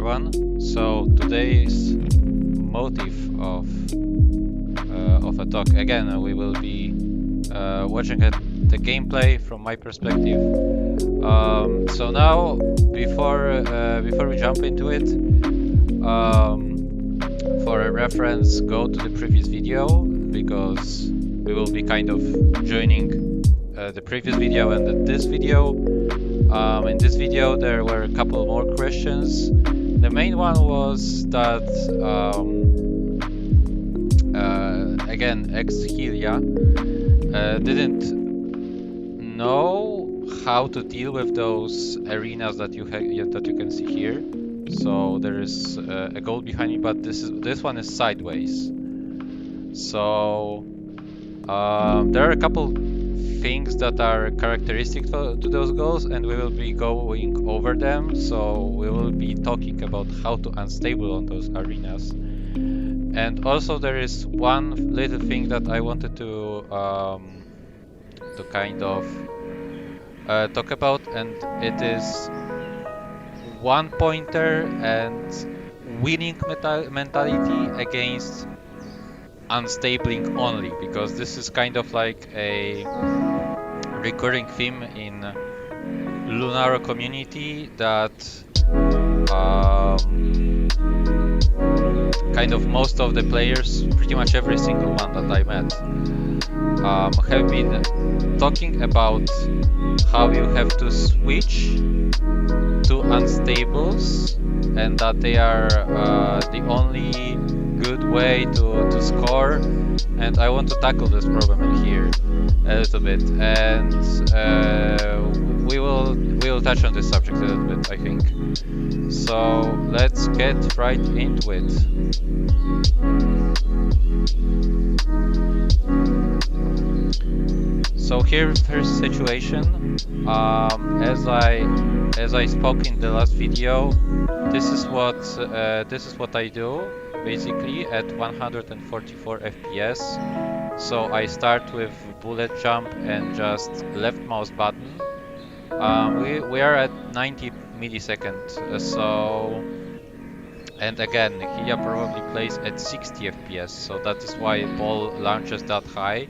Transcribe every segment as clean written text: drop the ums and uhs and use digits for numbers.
everyone. So today's motive of a talk, again, we will be watching at the gameplay from my perspective. So now, before we jump into it, for a reference, go to the previous video, because we will be kind of joining the previous video and this video. In this video there were a couple more questions. The main one was that again, xHeliaa didn't know how to deal with those arenas that you can see here. So there is a goal behind me, but this one is sideways. So there are a couple things that are characteristic to those goals, and we will be going over them. So we will be talking about how to unstable on those arenas. And also there is one little thing that I wanted to kind of talk about, and it is one pointer and winning mentality against unstabling only, because this is kind of like a recurring theme in lunaro community that kind of most of the players, pretty much every single one that I met, have been talking about how you have to switch to unstables, and that they are the only good way to score. And I want to tackle this problem in here a little bit, and we will touch on this subject a little bit, I think. So let's get right into it. So here, first situation. As I spoke in the last video, this is what I do basically at 144 FPS. So I start with bullet jump and just left mouse button. We are at 90 milliseconds. So, and again, xHeliaa probably plays at 60 FPS. So that is why ball launches that high.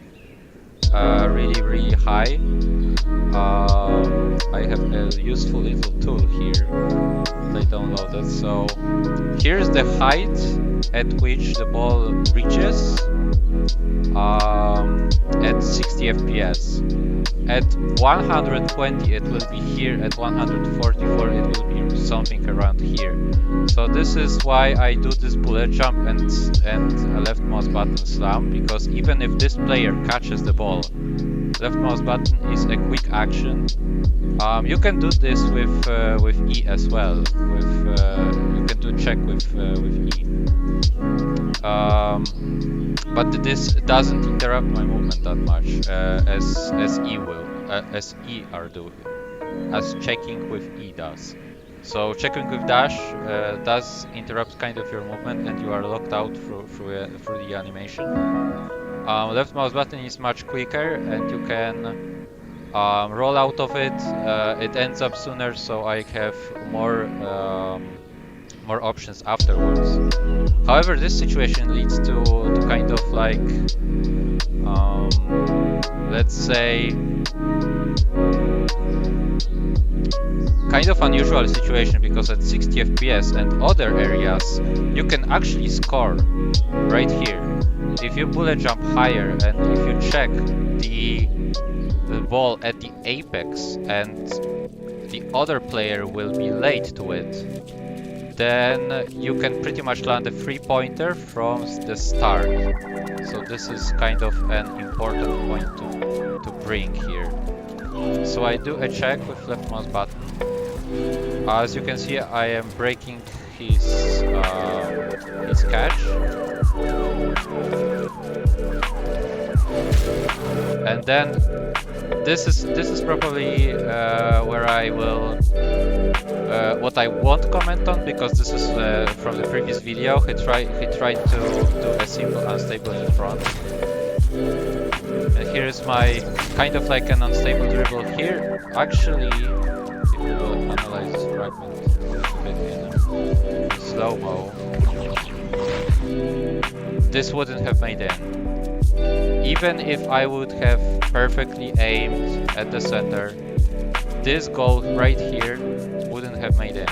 Really high. I have a useful little tool here that I downloaded. So here's the height at which the ball reaches at 60 FPS. At 120 it will be here, at 144 it will be something around here. So this is why I do this bullet jump and a left mouse button slam, because even if this player catches the ball, left mouse button is a quick action. You can do this with E as well. You can do check with E. But this doesn't interrupt my movement that much as E will, as checking with E does. So checking with dash does interrupt kind of your movement, and you are locked out through the animation. Left mouse button is much quicker, and you can roll out of it. It ends up sooner, so I have more options afterwards. However, this situation leads to kind of like let's say kind of unusual situation, because at 60 FPS and other areas you can actually score right here. If you bullet jump higher and if you check the ball at the apex and the other player will be late to it, then you can pretty much land a 3-pointer from the start. So this is kind of an important point to bring here. So I do a check with left mouse button. As you can see, I am breaking his catch. And then this is probably where I will what I won't comment on, because this is from the previous video. He tried to do a simple unstable in front. And here is my kind of like an unstable dribble here. Actually, if we will analyze this fragment a little bit slow-mo, this wouldn't have made in. Even if I would have perfectly aimed at the center, this goal right here wouldn't have made in.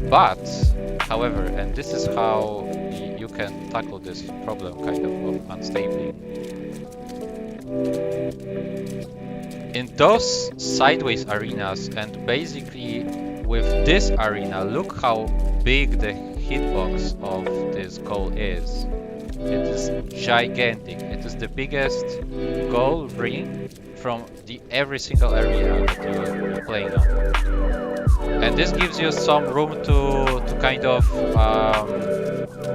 But, however, and this is how you can tackle this problem kind of unstabling. In those sideways arenas, and basically with this arena, look how big the hitbox of this goal is. It is gigantic. It is the biggest goal ring from every single area that you're playing on. And this gives you some room to kind of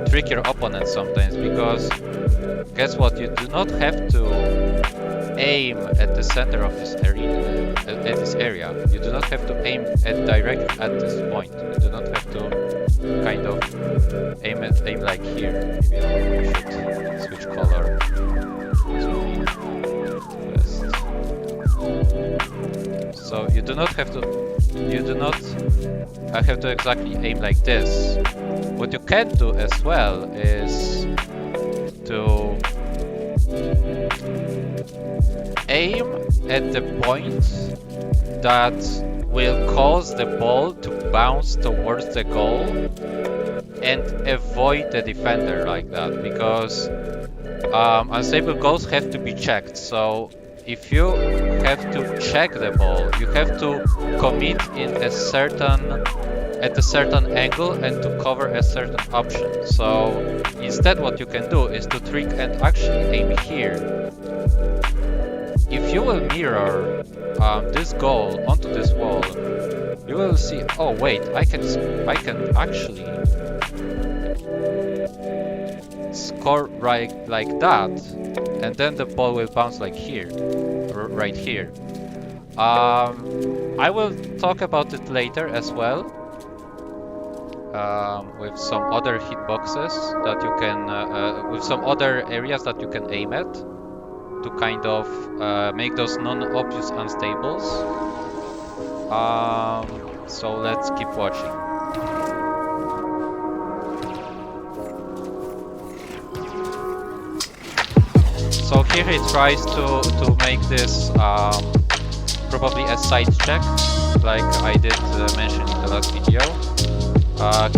trick your opponent sometimes, because guess what? You do not have to aim at the center of this area. You do not have to aim directly at this point. You do not have to kind of aim like here. Maybe I should switch color. This will be best. So you do not have to. You do not have to exactly aim like this. What you can do as well is to aim at the point that will cause the ball to bounce towards the goal and avoid the defender like that, because unstable goals have to be checked. So if you have to check the ball, you have to commit in at a certain angle and to cover a certain option. So instead what you can do is to trick and actually aim here. If you will mirror this goal onto this wall, you will see, oh wait, I can actually score right like that, and then the ball will bounce like here, right here. I will talk about it later as well, with some other hitboxes that you can, with some other areas that you can aim at to kind of make those non-obvious unstables. So let's keep watching. So here he tries to make this probably a side check, like I did mention in the last video.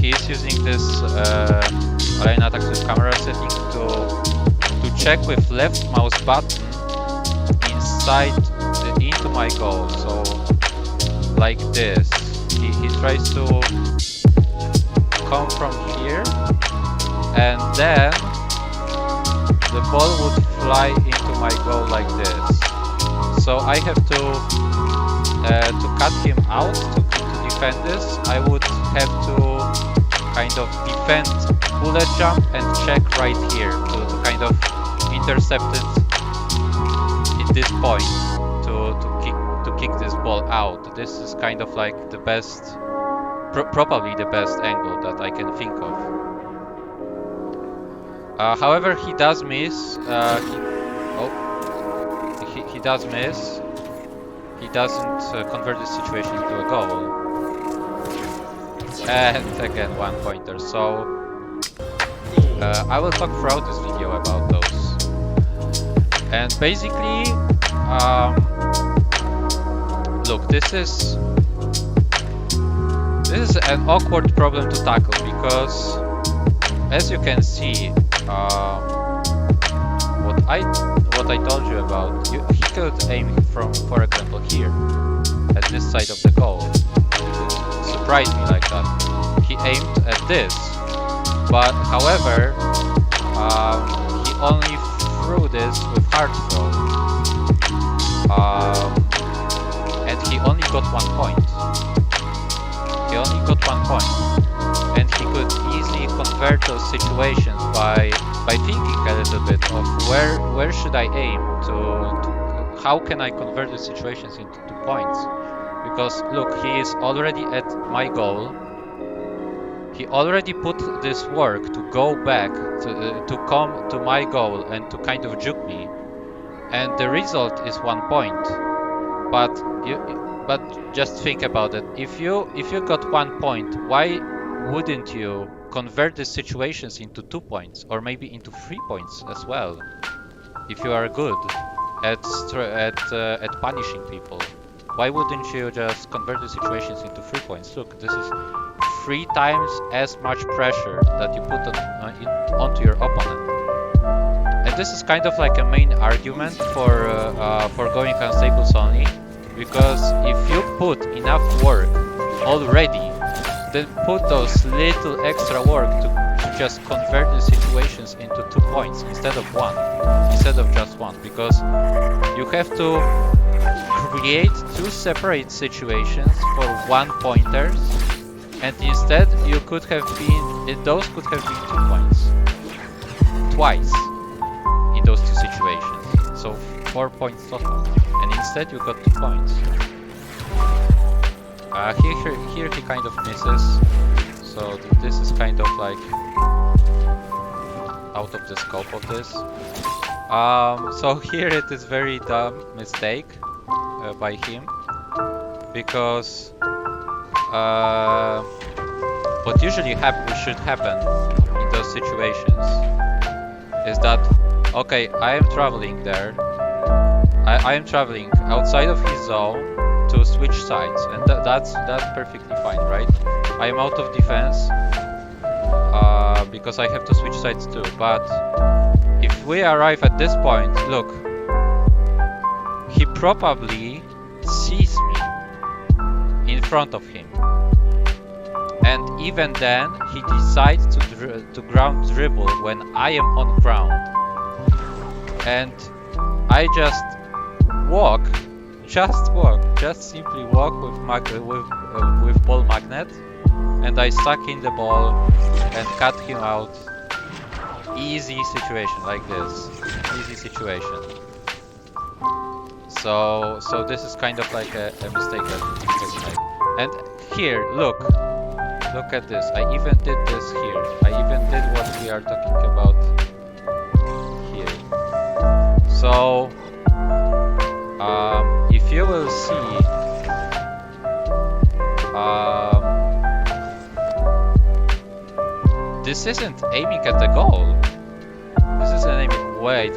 He is using this Align Attack with Camera setting to check with left mouse button inside into my goal. So like this, he tries to come from here, and then the ball would fly into my goal like this. So I have to cut him out to defend this. I would have to kind of defend bullet jump and check right here to kind of intercept it in this point to kick this ball out. This is kind of like the best, probably the best angle that I can think of. However, he does miss. He does miss. He doesn't convert this situation into a goal. And again, one pointer. So I will talk throughout this video about those. And basically, look, this is an awkward problem to tackle, because as you can see, what I told you about, he could aim from, for example, here at this side of the goal. It surprised me like that. He aimed at this, but however, he only threw this with hard throw, and he only got 1 point. He only got 1 point. And he could easily convert those situations by thinking a little bit of where should I aim to how can I convert the situations into 2 points. Because look, he is already at my goal. He already put this work to go back to come to my goal and to kind of juke me, and the result is 1 point. But just think about it. If you got 1 point, why wouldn't you convert these situations into 2 points or maybe into 3 points as well? If you are good at punishing people, why wouldn't you just convert the situations into 3 points? Look, this is 3 times as much pressure that you put onto your opponent. And this is kind of like a main argument for going unstables only, because if you put enough work already, then put those little extra work to just convert the situations into 2 points instead of just one, because you have to create 2 separate situations for 1 pointers, and instead you could have been, those could have been 2 points twice in those 2 situations, so 4 points total, and instead you got 2 points. Here he kind of misses, so this is kind of like out of the scope of this. So here it is very dumb mistake by him, because what usually should happen in those situations is that, okay, I am traveling there, I am traveling outside of his zone to switch sides, and that's perfectly fine, right? I am out of defense because I have to switch sides too. But if we arrive at this point, look, he probably sees me in front of him, and even then he decides to ground dribble when I am on ground, and I just simply walk with ball magnet, and I suck in the ball and cut him out. Easy situation like this. Easy situation. So this is kind of like a mistake that he made. And here, look at this. I even did this here. I even did what we are talking about here. So if you will see, this isn't aiming at the goal. This isn't aiming. Wait,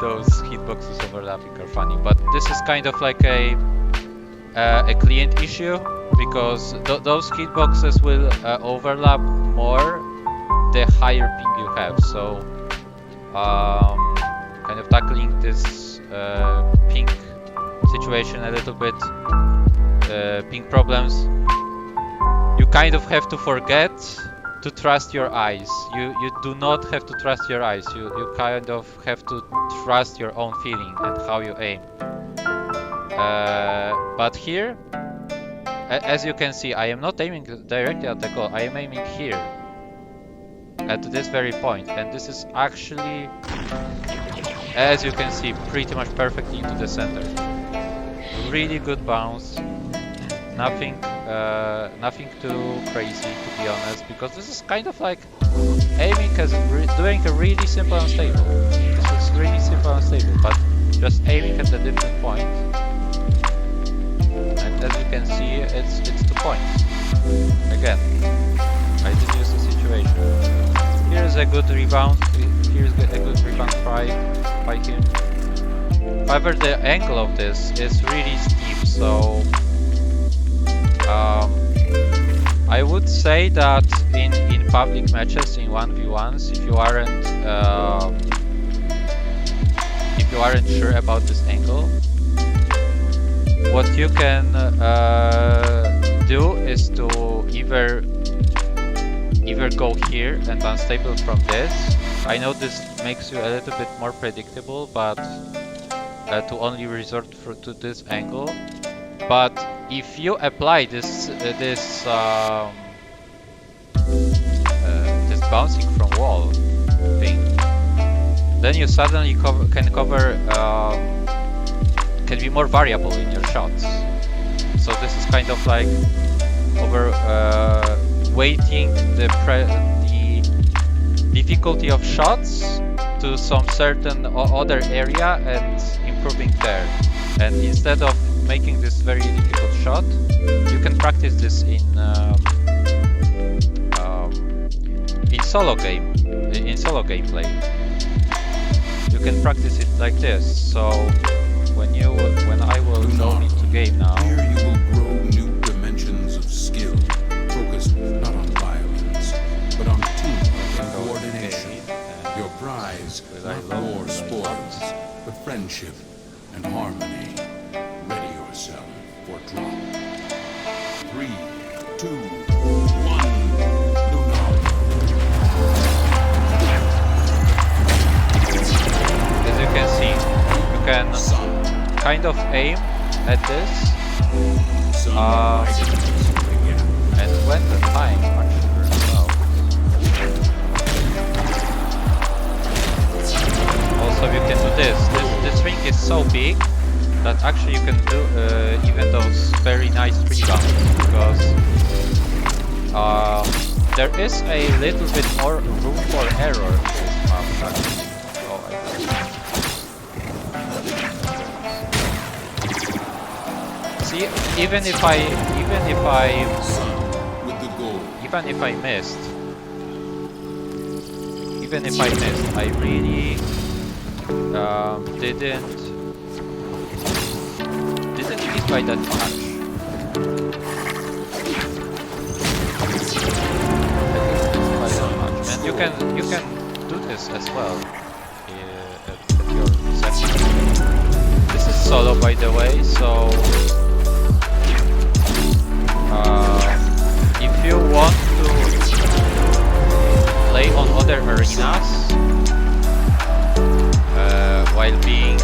those hitboxes overlapping are funny, but this is kind of like a client issue, because those hitboxes will overlap more the higher ping you have. So kind of tackling this ping situation a little bit, ping problems, you kind of have to forget to trust your eyes. You do not have to trust your eyes. You kind of have to trust your own feeling and how you aim. But here, as you can see, I am not aiming directly at the goal. I am aiming here, at this very point, and this is actually, as you can see, pretty much perfectly into the center. Really good bounce. Nothing too crazy, to be honest, because this is kind of like aiming as doing a really simple unstable. This is really simple unstable, but just aiming at a different point. And as you can see, it's 2 points. Again, I did use the situation. Here's a good rebound. Here's a good rebound try by him. However, the angle of this is really steep, so I would say that in public matches, in 1v1s, if you aren't sure about this angle, what you can do is to either go here and unstable from this. I know this makes you a little bit more predictable, but to only resort to this angle. But if you apply this bouncing from wall thing, then you suddenly can be more variable in your shots. So this is kind of like weighting the difficulty of shots to some certain other area and improving there. And instead of making this very difficult shot, you can practice this in in solo gameplay. You can practice it like this. So when I will go into game now, here you will grow new dimensions of skill, focused not on violence, but on teamwork and coordination. Your prize, not more spoils, but friendship and harmony. Ready yourself for drop. 3, 2, 1. as you can see, you can kind of aim at this, and when the time actually runs out. Also, you can do this. This ring is so big that actually you can do even those very nice rebounds, because there is a little bit more room for error in this map actually. See, even if I missed, I really didn't miss by that much. And you can do this as well at your session. This is solo, by the way, so if you want to play on other arenas while being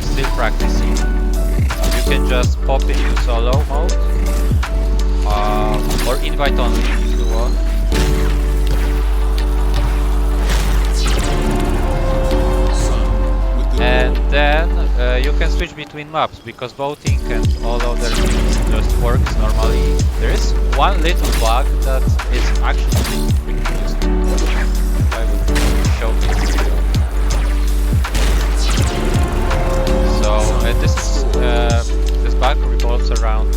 still practicing, you can just pop into solo mode or invite only if you want. And then you can switch between maps, because voting and all other things just works normally. There is one little bug that is actually pretty useful. I will show this video. So this bug revolves around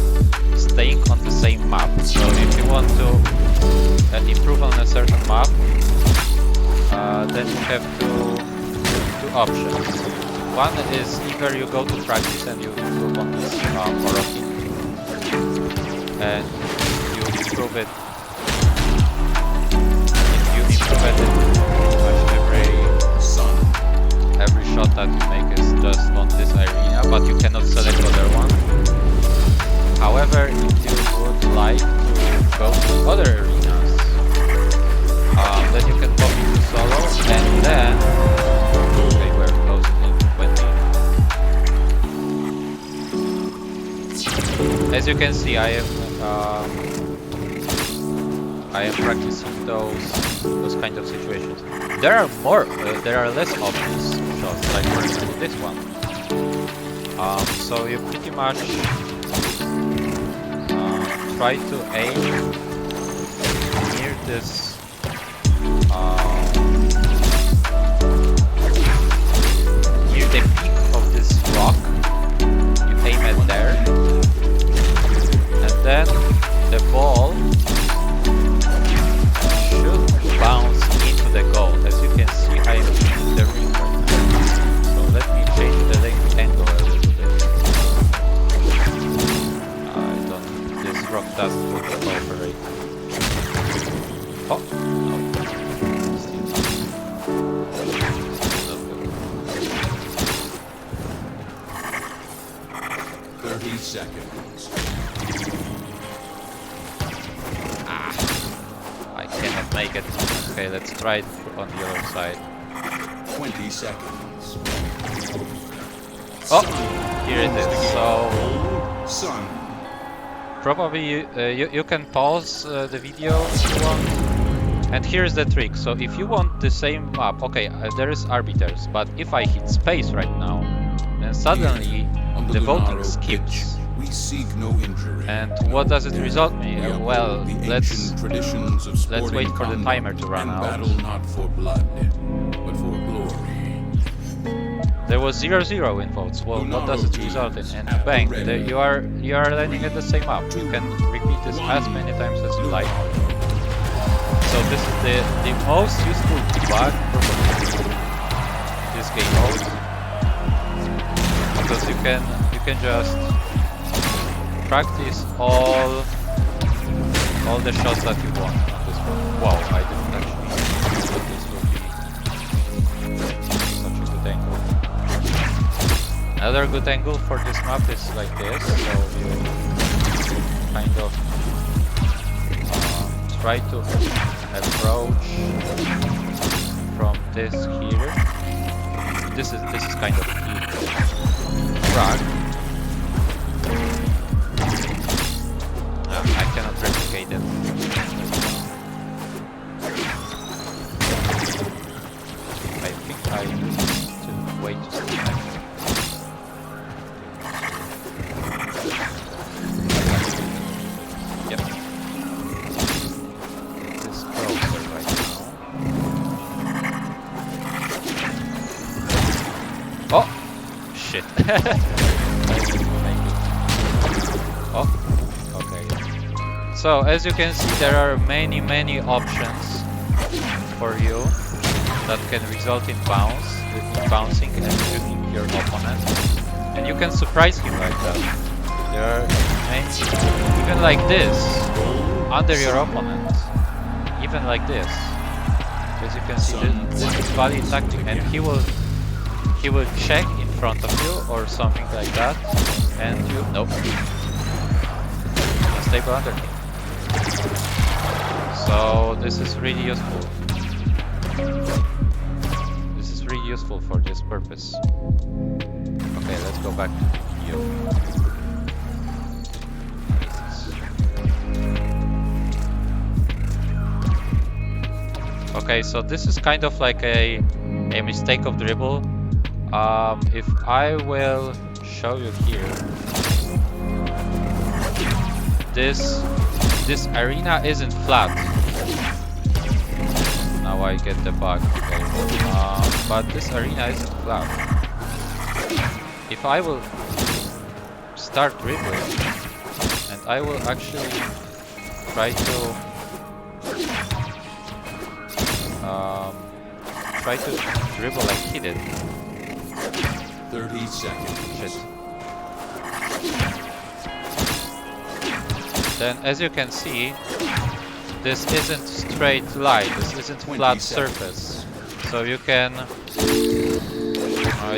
staying on the same map. So if you want to improve on a certain map, then you have two options. One is either you go to practice and you improve on this more often, and you improve it. You improve it in pretty much every shot that you make is just on this arena, but you cannot select other one. However, if you would like to go to other arenas, then you can pop into solo, and then as you can see, I am practicing those kind of situations. There are less obvious shots, like for example this one. So you pretty much try to aim near this near the peak of this rock. You aim at there. Then the ball should bounce into the goal. As you can see, I am in the ring right now. So let me change the angle a little bit. This rock doesn't cooperate. Oh, no. 30 seconds. I cannot make it. Okay, let's try it on the other side. 20 seconds. Oh, here it is. So Sun. probably you can pause the video if you want. And here's the trick. So if you want the same map, okay, there is arbiters, but if I hit space right now, then suddenly the voting skips. We seek no injury. And what does it result me? Well, let's wait for the timer to run out. Battle not for blood, but for glory. There was 0-0 in votes. Well, what does it result in? And bang, you are landing at the same map. You can repeat this as many times as you like. So this is the most useful debug probably this game mode, because you can just practice all the shots that you want on this one. Wow, I didn't actually think that this will be such a good angle. Another good angle for this map is like this, so you kind of try to approach from this here. This is kind of track. I cannot replicate it. I think I need to wait to see that. Yep. This is closer right now. Oh! Shit. Oh, okay. So as you can see, there are many options for you that can result in bouncing and shooting your opponent, and you can surprise him like that. There are many, even like this, under your opponent, even like this. As you can see, this is valid tactic, and he will check in front of you or something like that, and you nope. Stable under him. So this is really useful. This is really useful for this purpose. Okay, let's go back to you. Okay, so this is kind of like a mistake of dribble. If I will show you here, this arena isn't flat. Now I get the bug. Okay. But this arena isn't flat. If I will start dribbling, and I will actually try to dribble like he did. 30 seconds. Shit. Then, as you can see, this isn't straight line. This isn't flat surface. So you can,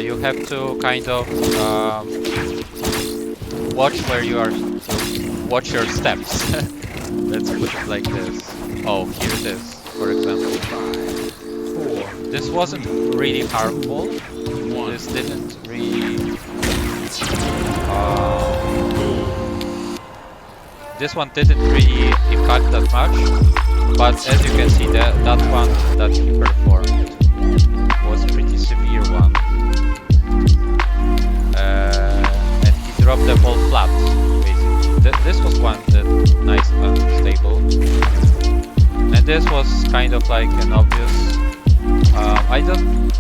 you have to kind of watch where you are. Watch your steps. Let's put it like this. Oh, here it is. For example, 5, 4. This wasn't really harmful. This didn't really. This one didn't really impact that much, but as you can see, that one that he performed was a pretty severe one, and he dropped the ball flat. Basically, this was one that nice unstable, and this was kind of like an obvious. I don't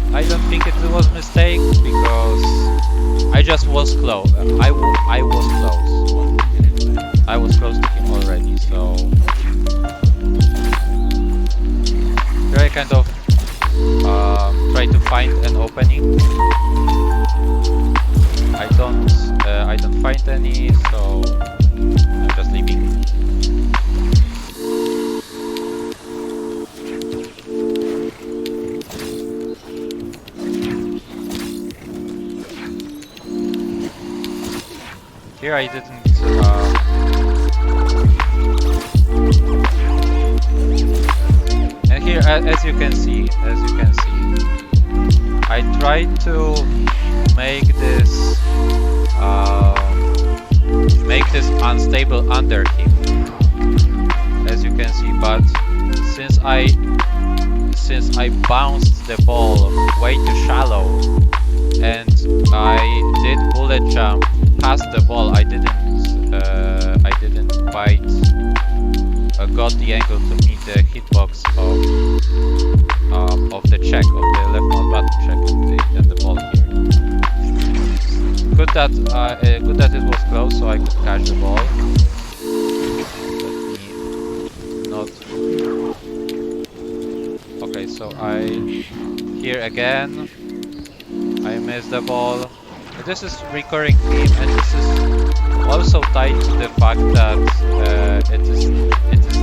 think it was a mistake because I just was close. I was close. I was close to him already, so here I kind of try to find an opening. I don't find any, so I'm just leaving. Here I didn't. And here, as you can see, I tried to make this unstable under him, as you can see. But since I bounced the ball way too shallow, and I did bullet jump past the ball, I didn't quite got the angle to meet the hitbox of the check, of the left mouse button check and the ball here. Good that it was close, so I could catch the ball. Let me not here again, I missed the ball. This is recurring theme, and this is also tied to the fact that it is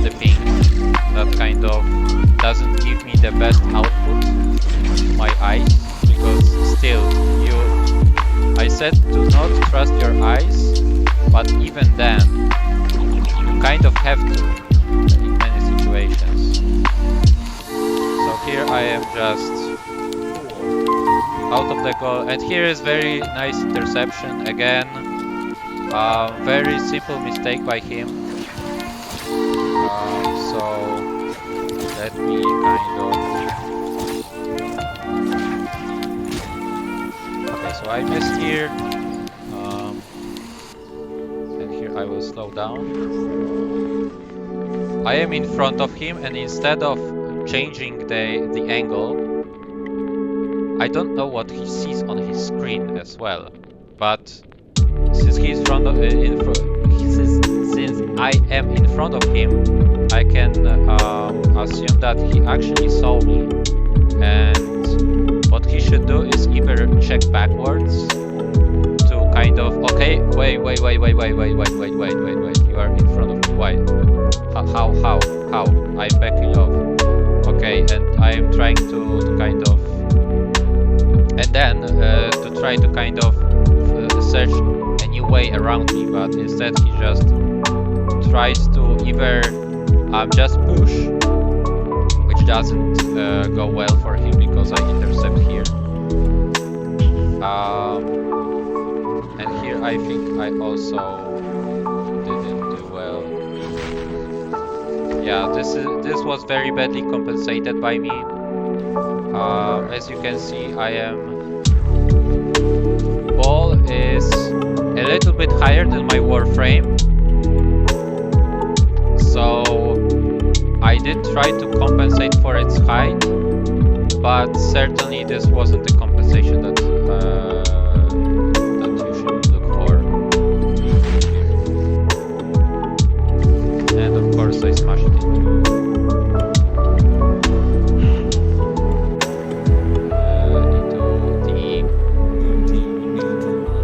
the ping that kind of doesn't give me the best output to my eyes, because still I said do not trust your eyes, but even then you kind of have to in many situations. So here I am just out of the goal, and here is very nice interception again. Very simple mistake by him. So let me kind of... Okay, so I missed here. And here I will slow down. I am in front of him, and instead of changing the angle, I don't know what he sees on his screen as well, but since he's since I am in front of him, I can assume that he actually saw me, and what he should do is either check backwards to kind of, okay, wait, you are in front of me, why? How? I'm backing off. Okay, and I am trying to kind of, and then to try to kind of search a new way around me, but instead he just tries to either just push, which doesn't go well for him because I intercept here. And here I think I also didn't do well. Yeah, this was very badly compensated by me. As you can see, ball is a little bit higher than my Warframe, so I did try to compensate for its height, but certainly this wasn't the compensation that you should look for. And of course I smashed it into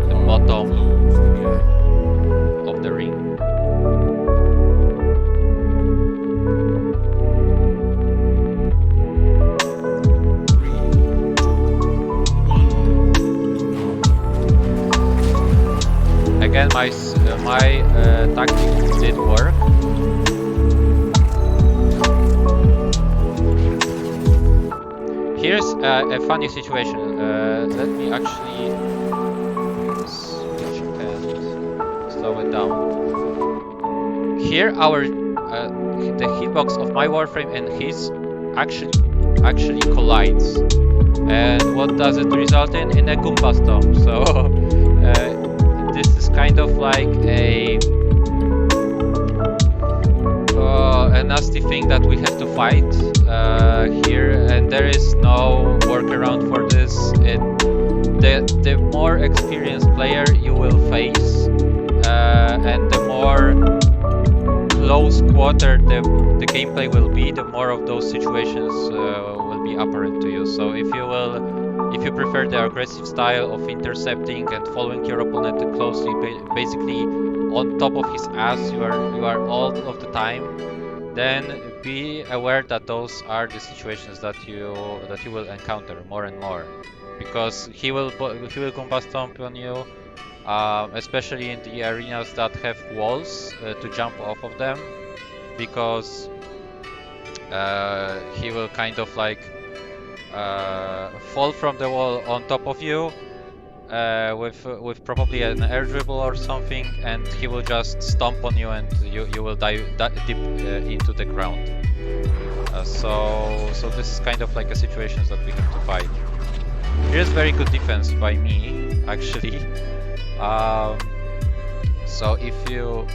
the bottom of the ring. Again, my tactic did work. Here's a funny situation. Let me actually switch and slow it down. Here, the hitbox of my Warframe and his actually collides. And what does it result in? In a Goomba Stomp. So this is kind of like a nasty thing that we have to fight here, and there is no workaround for this. The more experienced player you will face, and the more close quarter the gameplay will be, the more of those situations will be apparent to you. So if you prefer the aggressive style of intercepting and following your opponent closely, basically on top of his ass, you are all of the time, then be aware that those are the situations that you will encounter more and more, because he will Goomba Stomp on you, especially in the arenas that have walls to jump off of them, because he will kind of like fall from the wall on top of you with probably an air dribble or something, and he will just stomp on you, and you will dive deep into the ground. So this is kind of like a situation that we have to fight. Here's very good defense by me, actually. So if you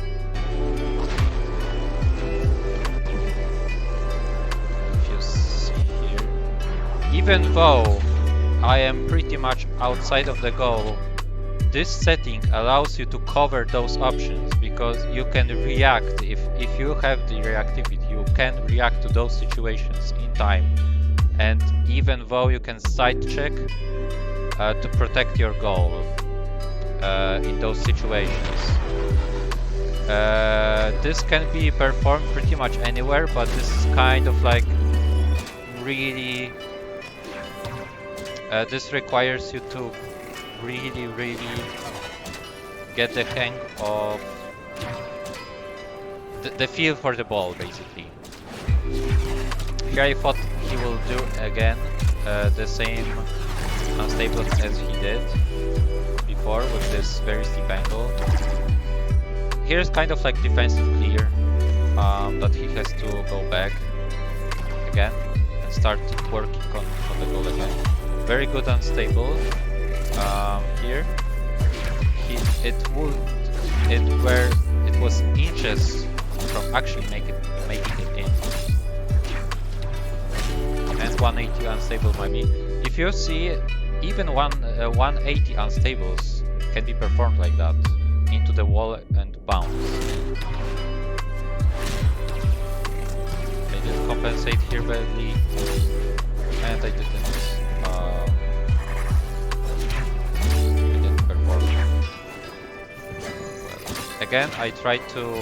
see here, even though I am pretty much outside of the goal, this setting allows you to cover those options, because you can react. If you have the reactivity, you can react to those situations in time. and even though you can side check to protect your goal in those situations. This can be performed pretty much anywhere, but this is kind of like really this requires you to really get the hang of the feel for the ball, basically. Here I thought he will do again the same unstable as he did before with this very steep angle. Here's kind of like defensive clear, that he has to go back again and start working on the goal again. Very good unstable. Here it was inches from actually making it in. And 180 unstable maybe. If you see, even 180 unstables can be performed like that, into the wall and bounce. I did compensate here badly, and I didn't perform. Again, I tried to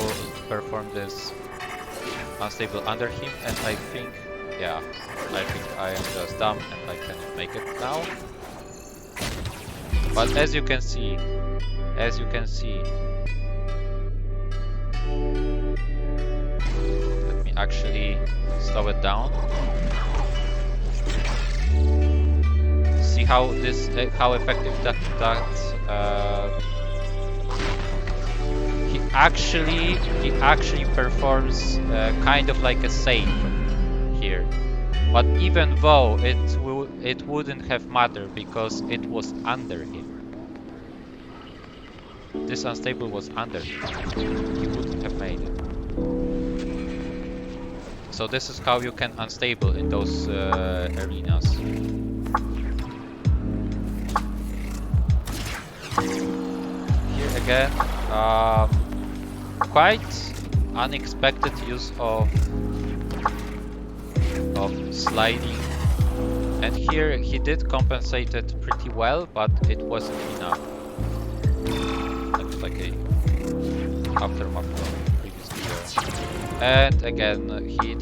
perform this unstable under him, and I think, yeah, I think I am just dumb and I cannot make it now. But as you can see, let me actually slow it down. See how this, how effective that he actually performs kind of like a save here. But even though it wouldn't have mattered because it was under him. This unstable was under him. He wouldn't have made it. So this is how you can unstable in those arenas. Here again, quite unexpected use of sliding, and here he did compensate it pretty well, but it wasn't enough. Looks like a aftermath from previous video. And again, he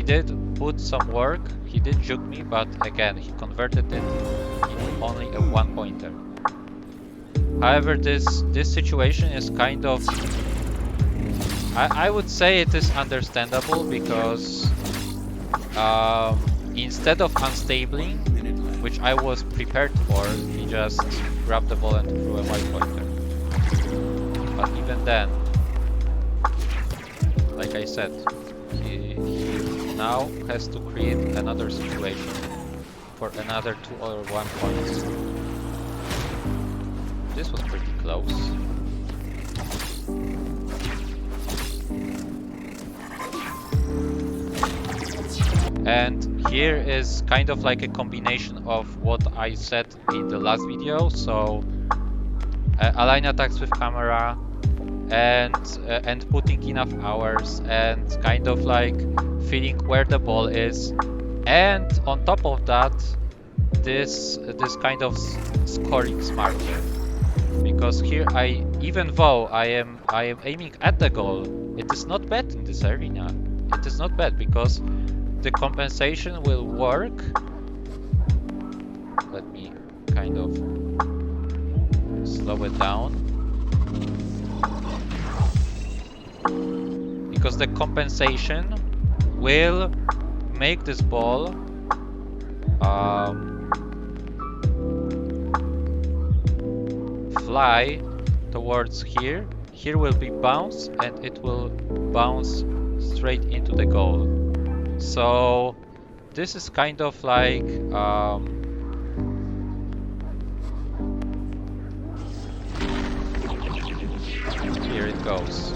did put some work. He did juke me, but again he converted it into only a 1-pointer. However, this situation is kind of, I would say it is understandable, because instead of unstabling, which I was prepared for, he just grabbed the ball and threw a 1-pointer. But even then, like I said, he now has to create another situation for another 2 or 1 points. This was pretty close. And here is kind of like a combination of what I said in the last video. So align attacks with camera, and putting enough hours, and kind of like feeling where the ball is, and on top of that, this kind of scoring smarter. Because here even though I am aiming at the goal, it is not bad in this arena. It is not bad because the compensation will work. Let me kind of slow it down. Because the compensation will make this ball fly towards here. Here will be bounce, and it will bounce straight into the goal. So this is kind of like here it goes.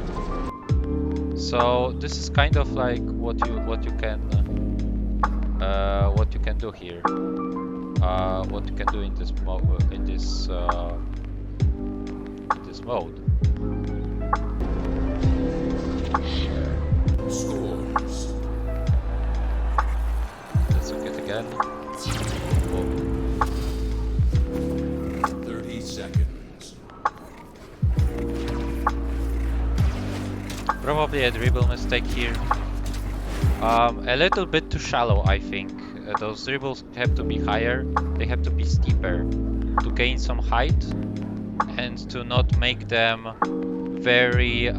So this is kind of like what you can do here. What you can do in this mode. Scores. Let's look at it again. probably a dribble mistake here. A little bit too shallow, I think. Those dribbles have to be higher, they have to be steeper to gain some height and to not make them very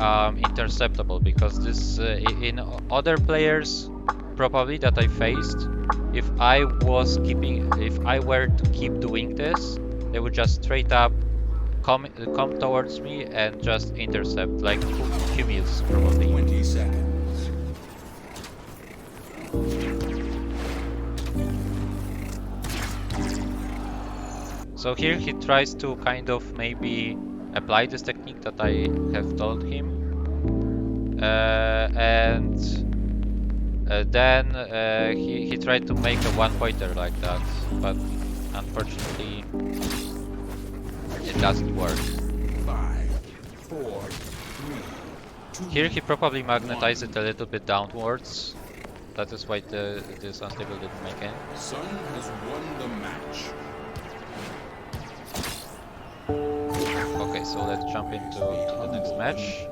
interceptable, because this in other players probably that I faced, if I were to keep doing this, they would just straight up come towards me and just intercept, like Humius probably. 20 seconds. So here he tries to kind of maybe apply this technique that I have told him, and then he tried to make a one-pointer like that, but unfortunately it doesn't work. 5, 4, 3, 2. Here he probably magnetized it a little bit downwards. That is why this unstable didn't make any. Sun has won the match. Okay, so let's jump into the next match.